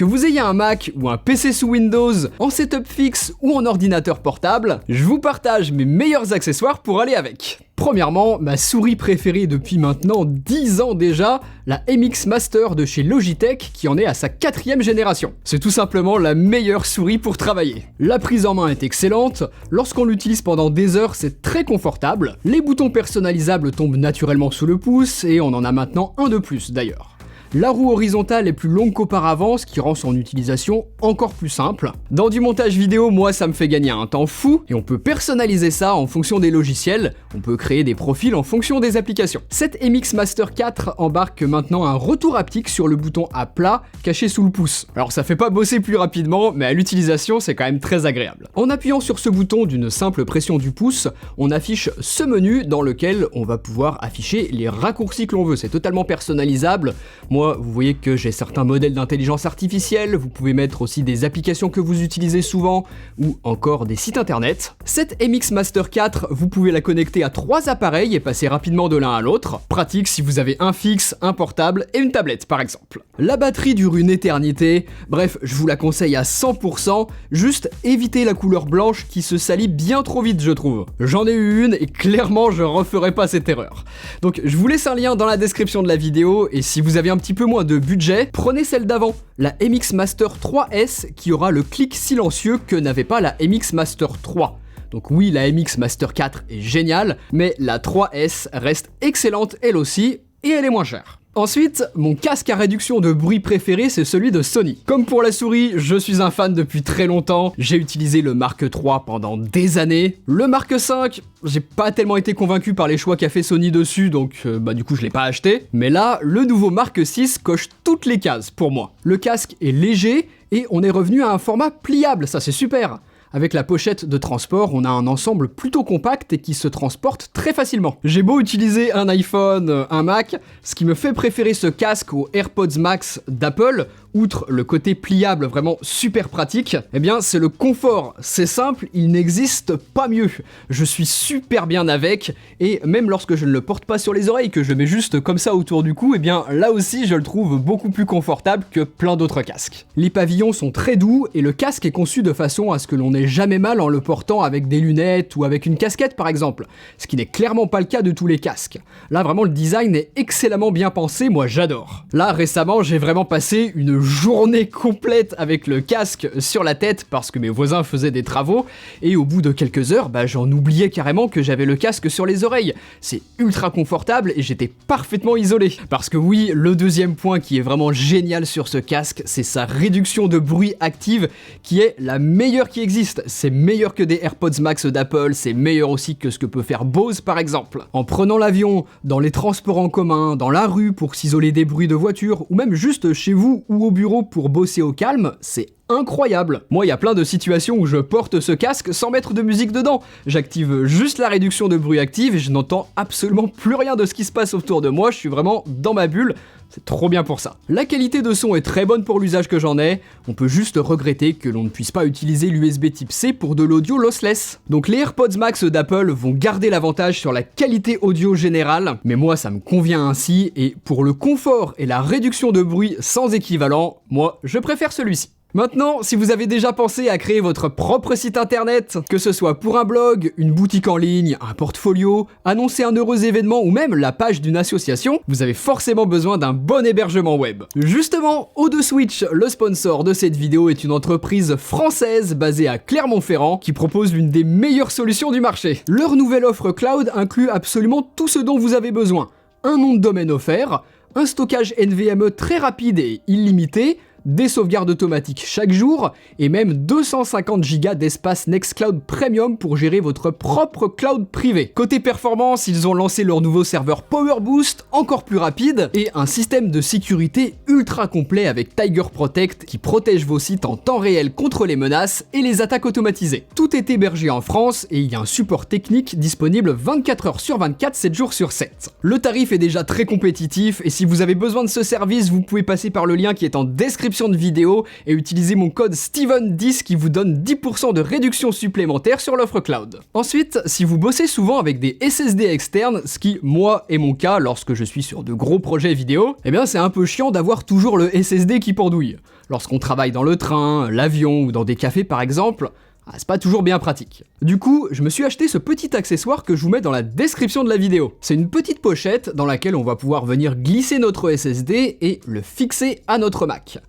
Que vous ayez un Mac ou un PC sous Windows, en setup fixe ou en ordinateur portable, je vous partage mes meilleurs accessoires pour aller avec. Premièrement, ma souris préférée depuis maintenant 10 ans déjà, la MX Master de chez Logitech qui en est à sa 4e génération. C'est tout simplement la meilleure souris pour travailler. La prise en main est excellente, lorsqu'on l'utilise pendant des heures c'est très confortable, les boutons personnalisables tombent naturellement sous le pouce et on en a maintenant un de plus d'ailleurs. La roue horizontale est plus longue qu'auparavant, ce qui rend son utilisation encore plus simple. Dans du montage vidéo, moi ça me fait gagner un temps fou, et on peut personnaliser ça en fonction des logiciels, on peut créer des profils en fonction des applications. Cette MX Master 4 embarque maintenant un retour haptique sur le bouton à plat, caché sous le pouce. Alors ça fait pas bosser plus rapidement, mais à l'utilisation c'est quand même très agréable. En appuyant sur ce bouton d'une simple pression du pouce, on affiche ce menu dans lequel on va pouvoir afficher les raccourcis que l'on veut, c'est totalement personnalisable. Moi, vous voyez que j'ai certains modèles d'intelligence artificielle, vous pouvez mettre aussi des applications que vous utilisez souvent, ou encore des sites internet. Cette MX Master 4, vous pouvez la connecter à 3 appareils et passer rapidement de l'un à l'autre. Pratique si vous avez un fixe, un portable et une tablette par exemple. La batterie dure une éternité, bref, je vous la conseille à 100%, juste évitez la couleur blanche qui se salit bien trop vite je trouve. J'en ai eu une et clairement je referai pas cette erreur. Donc je vous laisse un lien dans la description de la vidéo et si vous avez un petit peu moins de budget, prenez celle d'avant, la MX Master 3S qui aura le clic silencieux que n'avait pas la MX Master 3. Donc oui, la MX Master 4 est géniale, mais la 3S reste excellente elle aussi, et elle est moins chère. Ensuite, mon casque à réduction de bruit préféré, c'est celui de Sony. Comme pour la souris, je suis un fan depuis très longtemps, j'ai utilisé le Mark III pendant des années. Le Mark V, j'ai pas tellement été convaincu par les choix qu'a fait Sony dessus, donc du coup je l'ai pas acheté. Mais là, le nouveau Mark VI coche toutes les cases pour moi. Le casque est léger, et on est revenu à un format pliable, ça c'est super. Avec la pochette de transport, on a un ensemble plutôt compact et qui se transporte très facilement. J'ai beau utiliser un iPhone, un Mac, ce qui me fait préférer ce casque aux AirPods Max d'Apple, outre le côté pliable vraiment super pratique, eh bien c'est le confort. C'est simple, il n'existe pas mieux. Je suis super bien avec, et même lorsque je ne le porte pas sur les oreilles, que je mets juste comme ça autour du cou, eh bien là aussi je le trouve beaucoup plus confortable que plein d'autres casques. Les pavillons sont très doux, et le casque est conçu de façon à ce que l'on ait jamais mal en le portant avec des lunettes ou avec une casquette par exemple, ce qui n'est clairement pas le cas de tous les casques. Là vraiment le design est excellemment bien pensé, moi j'adore. Là récemment j'ai vraiment passé une journée complète avec le casque sur la tête parce que mes voisins faisaient des travaux, et au bout de quelques heures, j'en oubliais carrément que j'avais le casque sur les oreilles. C'est ultra confortable et j'étais parfaitement isolé. Parce que oui, le deuxième point qui est vraiment génial sur ce casque, c'est sa réduction de bruit active qui est la meilleure qui existe. C'est meilleur que des AirPods Max d'Apple, c'est meilleur aussi que ce que peut faire Bose par exemple. En prenant l'avion, dans les transports en commun, dans la rue pour s'isoler des bruits de voiture, ou même juste chez vous ou au bureau pour bosser au calme, c'est incroyable. Moi, il y a plein de situations où je porte ce casque sans mettre de musique dedans. J'active juste la réduction de bruit active et je n'entends absolument plus rien de ce qui se passe autour de moi, je suis vraiment dans ma bulle. C'est trop bien pour ça. La qualité de son est très bonne pour l'usage que j'en ai, on peut juste regretter que l'on ne puisse pas utiliser l'USB type C pour de l'audio lossless. Donc les AirPods Max d'Apple vont garder l'avantage sur la qualité audio générale, mais moi ça me convient ainsi, et pour le confort et la réduction de bruit sans équivalent, moi je préfère celui-ci. Maintenant, si vous avez déjà pensé à créer votre propre site internet, que ce soit pour un blog, une boutique en ligne, un portfolio, annoncer un heureux événement ou même la page d'une association, vous avez forcément besoin d'un bon hébergement web. Justement, O2Switch, le sponsor de cette vidéo, est une entreprise française basée à Clermont-Ferrand qui propose l'une des meilleures solutions du marché. Leur nouvelle offre cloud inclut absolument tout ce dont vous avez besoin. Un nom de domaine offert, un stockage NVMe très rapide et illimité, des sauvegardes automatiques chaque jour, et même 250 Go d'espace Nextcloud Premium pour gérer votre propre cloud privé. Côté performance, ils ont lancé leur nouveau serveur PowerBoost, encore plus rapide, et un système de sécurité ultra complet avec Tiger Protect qui protège vos sites en temps réel contre les menaces et les attaques automatisées. Tout est hébergé en France et il y a un support technique disponible 24 heures sur 24, 7 jours sur 7. Le tarif est déjà très compétitif et si vous avez besoin de ce service, vous pouvez passer par le lien qui est en description de vidéo et utiliser mon code Steven10 qui vous donne 10% de réduction supplémentaire sur l'offre cloud. Ensuite, si vous bossez souvent avec des SSD externes, ce qui, moi, est mon cas lorsque je suis sur de gros projets vidéo, eh bien c'est un peu chiant d'avoir toujours le SSD qui pendouille. Lorsqu'on travaille dans le train, l'avion ou dans des cafés par exemple, c'est pas toujours bien pratique. Du coup, je me suis acheté ce petit accessoire que je vous mets dans la description de la vidéo. C'est une petite pochette dans laquelle on va pouvoir venir glisser notre SSD et le fixer à notre Mac.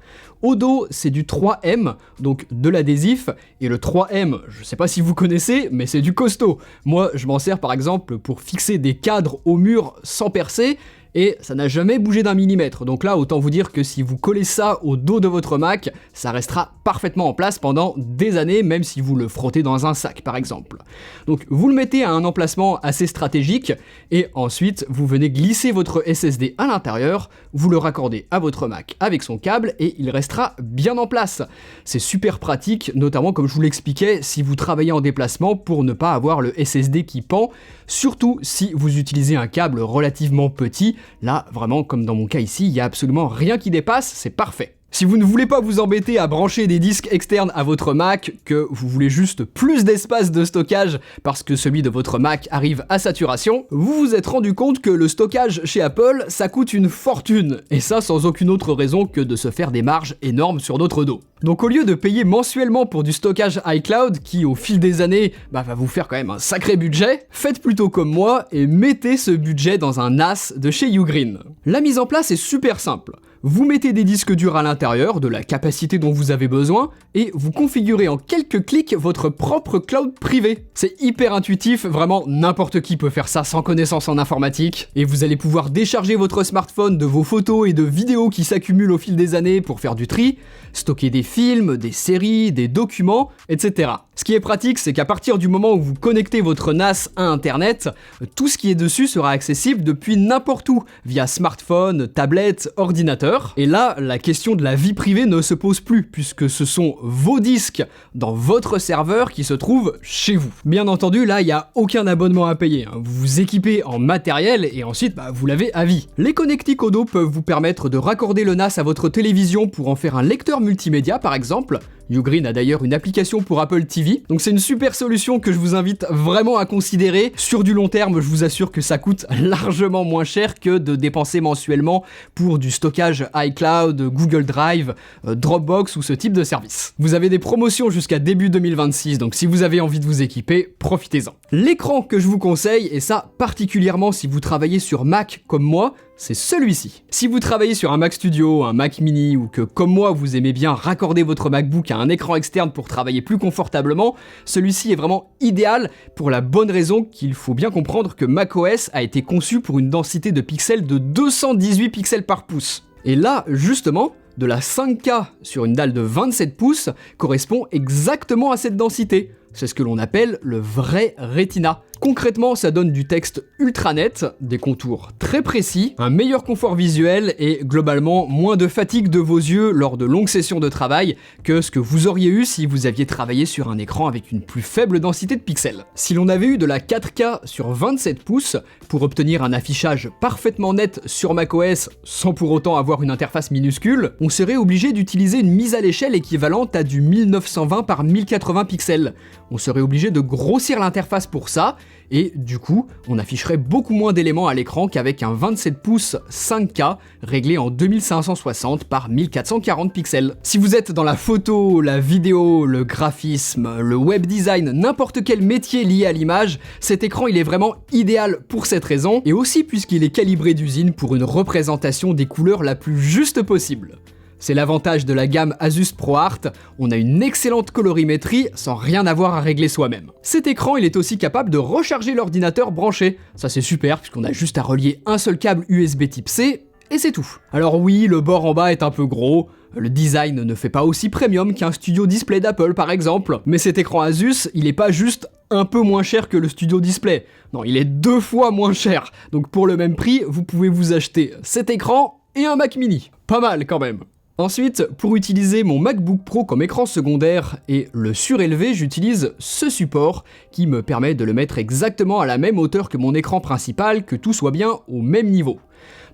Au dos, c'est du 3M, donc de l'adhésif, et le 3M, je sais pas si vous connaissez, mais c'est du costaud. Moi, je m'en sers par exemple pour fixer des cadres au mur sans percer, et ça n'a jamais bougé d'un millimètre. Donc là, autant vous dire que si vous collez ça au dos de votre Mac, ça restera parfaitement en place pendant des années, même si vous le frottez dans un sac par exemple. Donc vous le mettez à un emplacement assez stratégique, et ensuite vous venez glisser votre SSD à l'intérieur, vous le raccordez à votre Mac avec son câble, et il restera bien en place. C'est super pratique, notamment comme je vous l'expliquais, si vous travaillez en déplacement pour ne pas avoir le SSD qui pend, surtout si vous utilisez un câble relativement petit. Là, vraiment, comme dans mon cas ici, il n'y a absolument rien qui dépasse, c'est parfait. Si vous ne voulez pas vous embêter à brancher des disques externes à votre Mac, que vous voulez juste plus d'espace de stockage parce que celui de votre Mac arrive à saturation, vous vous êtes rendu compte que le stockage chez Apple, ça coûte une fortune, et ça sans aucune autre raison que de se faire des marges énormes sur notre dos. Donc au lieu de payer mensuellement pour du stockage iCloud, qui au fil des années va vous faire quand même un sacré budget, faites plutôt comme moi et mettez ce budget dans un NAS de chez Ugreen. La mise en place est super simple. Vous mettez des disques durs à l'intérieur, de la capacité dont vous avez besoin, et vous configurez en quelques clics votre propre cloud privé. C'est hyper intuitif, vraiment n'importe qui peut faire ça sans connaissance en informatique, et vous allez pouvoir décharger votre smartphone de vos photos et de vidéos qui s'accumulent au fil des années pour faire du tri, stocker des films, des séries, des documents, etc. Ce qui est pratique, c'est qu'à partir du moment où vous connectez votre NAS à Internet, tout ce qui est dessus sera accessible depuis n'importe où, via smartphone, tablette, ordinateur. Et là, la question de la vie privée ne se pose plus, puisque ce sont vos disques dans votre serveur qui se trouvent chez vous. Bien entendu, là, il n'y a aucun abonnement à payer. Vous vous équipez en matériel et ensuite, vous l'avez à vie. Les connectiques audio peuvent vous permettre de raccorder le NAS à votre télévision pour en faire un lecteur multimédia, par exemple. Ugreen a d'ailleurs une application pour Apple TV, donc c'est une super solution que je vous invite vraiment à considérer. Sur du long terme, je vous assure que ça coûte largement moins cher que de dépenser mensuellement pour du stockage iCloud, Google Drive, Dropbox ou ce type de service. Vous avez des promotions jusqu'à début 2026, donc si vous avez envie de vous équiper, profitez-en. L'écran que je vous conseille, et ça particulièrement si vous travaillez sur Mac comme moi, c'est celui-ci. Si vous travaillez sur un Mac Studio, un Mac Mini, ou que comme moi vous aimez bien raccorder votre MacBook à un écran externe pour travailler plus confortablement, celui-ci est vraiment idéal pour la bonne raison qu'il faut bien comprendre que macOS a été conçu pour une densité de pixels de 218 pixels par pouce. Et là, justement, de la 5K sur une dalle de 27 pouces correspond exactement à cette densité. C'est ce que l'on appelle le vrai Retina. Concrètement, ça donne du texte ultra net, des contours très précis, un meilleur confort visuel et globalement moins de fatigue de vos yeux lors de longues sessions de travail que ce que vous auriez eu si vous aviez travaillé sur un écran avec une plus faible densité de pixels. Si l'on avait eu de la 4K sur 27 pouces pour obtenir un affichage parfaitement net sur macOS sans pour autant avoir une interface minuscule, on serait obligé d'utiliser une mise à l'échelle équivalente à du 1920 par 1080 pixels. On serait obligé de grossir l'interface pour ça, et du coup, on afficherait beaucoup moins d'éléments à l'écran qu'avec un 27 pouces 5K réglé en 2560 par 1440 pixels. Si vous êtes dans la photo, la vidéo, le graphisme, le web design, n'importe quel métier lié à l'image, cet écran il est vraiment idéal pour cette raison, et aussi puisqu'il est calibré d'usine pour une représentation des couleurs la plus juste possible. C'est l'avantage de la gamme Asus ProArt, on a une excellente colorimétrie sans rien avoir à régler soi-même. Cet écran, il est aussi capable de recharger l'ordinateur branché. Ça c'est super puisqu'on a juste à relier un seul câble USB type C et c'est tout. Alors oui, le bord en bas est un peu gros, le design ne fait pas aussi premium qu'un Studio Display d'Apple par exemple, mais cet écran Asus, il est pas juste un peu moins cher que le Studio Display. Non, il est 2 fois moins cher. Donc pour le même prix, vous pouvez vous acheter cet écran et un Mac mini. Pas mal quand même. Ensuite, pour utiliser mon MacBook Pro comme écran secondaire et le surélever, j'utilise ce support qui me permet de le mettre exactement à la même hauteur que mon écran principal, que tout soit bien au même niveau.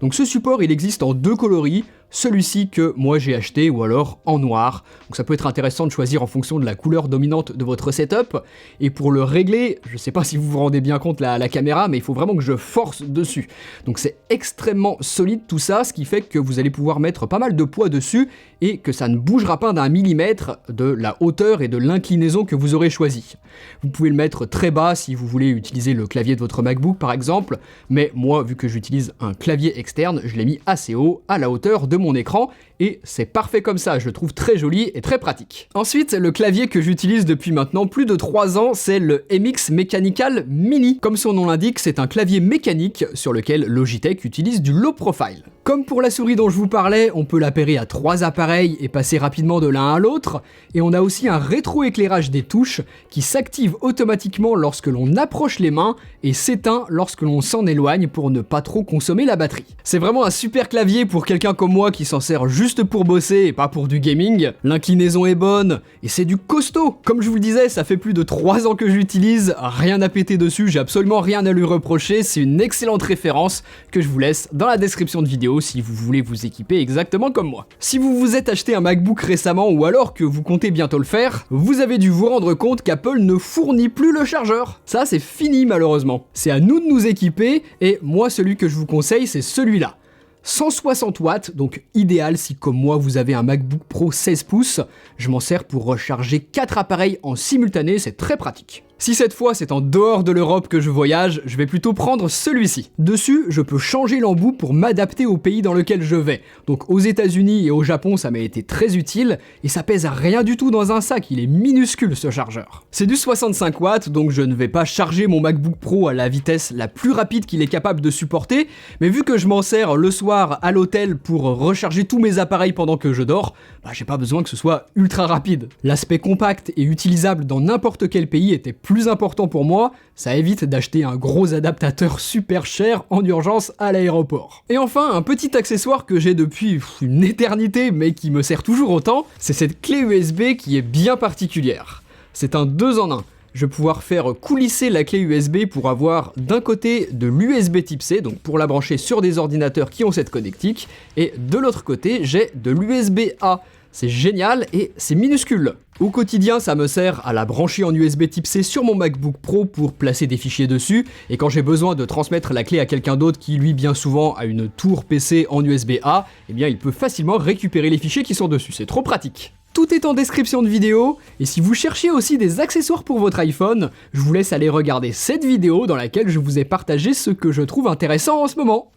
Donc ce support, il existe en 2 coloris, celui-ci que moi j'ai acheté ou alors en noir. Donc ça peut être intéressant de choisir en fonction de la couleur dominante de votre setup. Et pour le régler, je sais pas si vous vous rendez bien compte la caméra, mais il faut vraiment que je force dessus. Donc c'est extrêmement solide tout ça, ce qui fait que vous allez pouvoir mettre pas mal de poids dessus et que ça ne bougera pas d'un millimètre de la hauteur et de l'inclinaison que vous aurez choisi. Vous pouvez le mettre très bas si vous voulez utiliser le clavier de votre MacBook par exemple, mais moi vu que j'utilise un clavier externe, je l'ai mis assez haut, à la hauteur de mon écran, et c'est parfait comme ça, je le trouve très joli et très pratique. Ensuite, le clavier que j'utilise depuis maintenant plus de 3 ans, c'est le MX Mechanical Mini. Comme son nom l'indique, c'est un clavier mécanique sur lequel Logitech utilise du low profile. Comme pour la souris dont je vous parlais, on peut l'appairer à 3 appareils et passer rapidement de l'un à l'autre, et on a aussi un rétroéclairage des touches qui s'active automatiquement lorsque l'on approche les mains et s'éteint lorsque l'on s'en éloigne pour ne pas trop consommer la batterie. C'est vraiment un super clavier pour quelqu'un comme moi qui s'en sert juste pour bosser et pas pour du gaming. L'inclinaison est bonne et c'est du costaud. Comme je vous le disais, ça fait plus de 3 ans que je l'utilise, rien à péter dessus, j'ai absolument rien à lui reprocher, c'est une excellente référence que je vous laisse dans la description de vidéo si vous voulez vous équiper exactement comme moi. Si vous vous êtes acheté un MacBook récemment ou alors que vous comptez bientôt le faire, vous avez dû vous rendre compte qu'Apple ne fournit plus le chargeur. Ça c'est fini malheureusement. C'est à nous de nous équiper et moi celui que je vous conseille c'est celui-là. 160 watts, donc idéal si comme moi vous avez un MacBook Pro 16 pouces, je m'en sers pour recharger 4 appareils en simultané, c'est très pratique. Si cette fois c'est en dehors de l'Europe que je voyage, je vais plutôt prendre celui-ci. Dessus, je peux changer l'embout pour m'adapter au pays dans lequel je vais. Donc aux États-Unis et au Japon, ça m'a été très utile et ça pèse rien du tout dans un sac, il est minuscule ce chargeur. C'est du 65 watts, donc je ne vais pas charger mon MacBook Pro à la vitesse la plus rapide qu'il est capable de supporter, mais vu que je m'en sers le soir à l'hôtel pour recharger tous mes appareils pendant que je dors, j'ai pas besoin que ce soit ultra rapide. L'aspect compact et utilisable dans n'importe quel pays était plus important pour moi, ça évite d'acheter un gros adaptateur super cher en urgence à l'aéroport. Et enfin, un petit accessoire que j'ai depuis une éternité mais qui me sert toujours autant, c'est cette clé USB qui est bien particulière. C'est un 2 en 1. Je vais pouvoir faire coulisser la clé USB pour avoir d'un côté de l'USB type C, donc pour la brancher sur des ordinateurs qui ont cette connectique, et de l'autre côté, j'ai de l'USB A. C'est génial et c'est minuscule. Au quotidien, ça me sert à la brancher en USB type C sur mon MacBook Pro pour placer des fichiers dessus, et quand j'ai besoin de transmettre la clé à quelqu'un d'autre qui lui bien souvent a une tour PC en USB A, eh bien il peut facilement récupérer les fichiers qui sont dessus, c'est trop pratique. Tout est en description de vidéo, et si vous cherchez aussi des accessoires pour votre iPhone, je vous laisse aller regarder cette vidéo dans laquelle je vous ai partagé ce que je trouve intéressant en ce moment.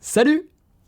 Salut!